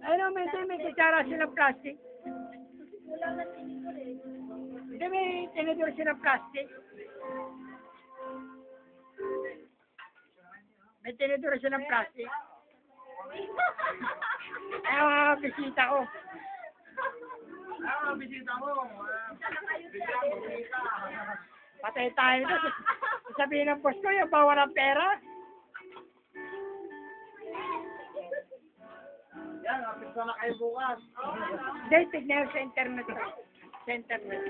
Ano, may kutsara silang plastic. Hindi, may tinidor silang plastic. May tinidor silang plastic. Ay, mga bisita ko. Bisita mo. Bigyan mo, bisita. Patay tayo na. Sabihin ng boss ko, yung bawal ng pera. Yan, apisa na kayo bukas. Hindi, tignan ko sa internet. Sa internet.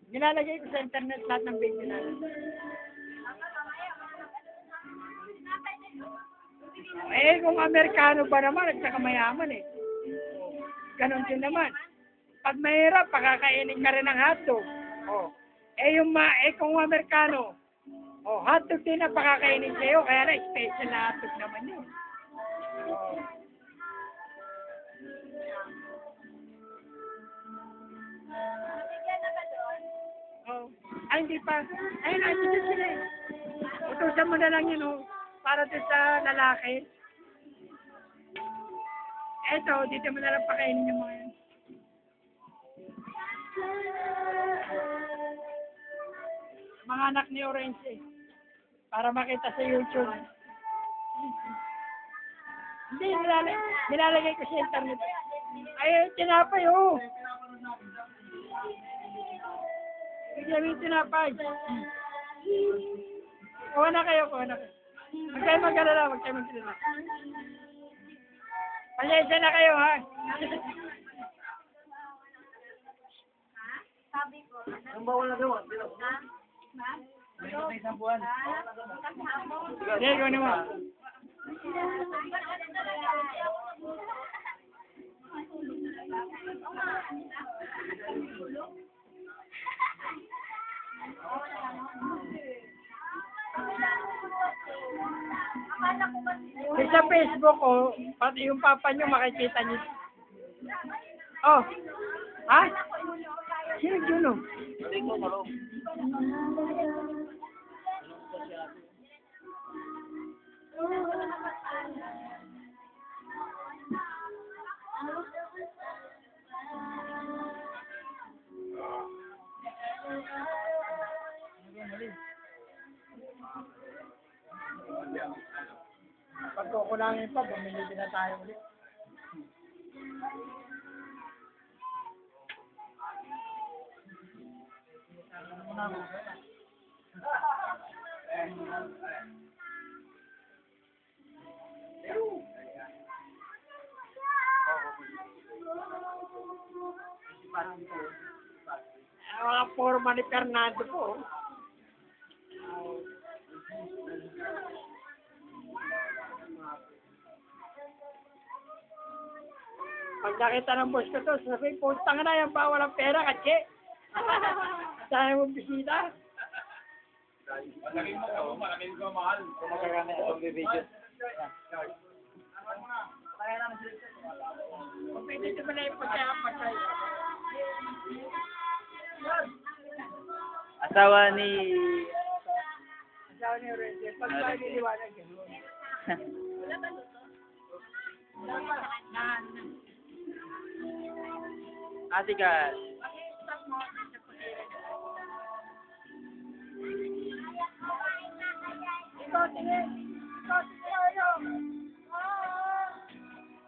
Nilalagay ko sa internet lahat ng video natin. Eh, kung Amerikano ba naman at saka mayaman eh. Ganon din naman. Pag mahirap, pakakainin ka rin ng hotdog. Oh. Eh, kung Amerikano, hotdog din na pakakainin sa'yo, kaya na special na hotdog naman yun. Oh. Oh. Ay, hindi pa. Ay, nandito sila eh. Utusan mo na lang yun, oh. Para doon sa lalaki. Eto, dito mo na lang pakainin yung mga yan. Mga anak ni Orange eh. Para makita sa YouTube. Hindi, nilalagay ko sa internet. Ay, tinapay, oh. Bigyan mo yung tinapay. Kuha na kayo. Huwag kayo mag-alala. Pasensya na kayo, ha? Ang bawal na doon. May isang buwan. Sige, gawin mo. Sa Facebook, oh, pati yung papa nyo makikita niyo. Oh, ha? Sino yun, oh? Hindi ko malong. Pag kukulangin pa, bumili din na tayo ulit. Mga forma ni Fernando po. Pag nakita ng boss ko to, sabi, putang na yan, bawal ang pera, katsi. Dahil mong bisita. Malamig ko mahal. Kung magkagana itong video. Pwede ito pala yung pagkakapagkay. Asawa ni... Asawa ni Renzel, pag tayo niliwanag yun. Ate Kat. Ikaw, tingin.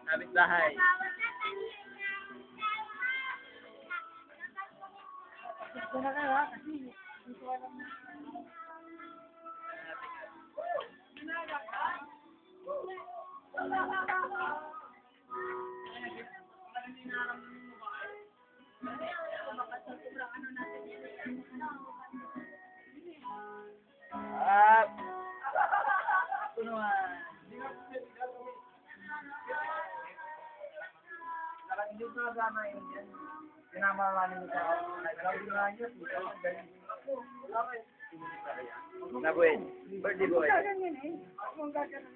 Kapit bahay. Gusto na kayo, ha? Kasi hindi ko alam na. Punuan. Hindi ko nagama yun yan. Pinamamanin ko sa nagawin nga niya. Nabuhin. Birthday boy. Gaganyan eh. Kung gaganyan.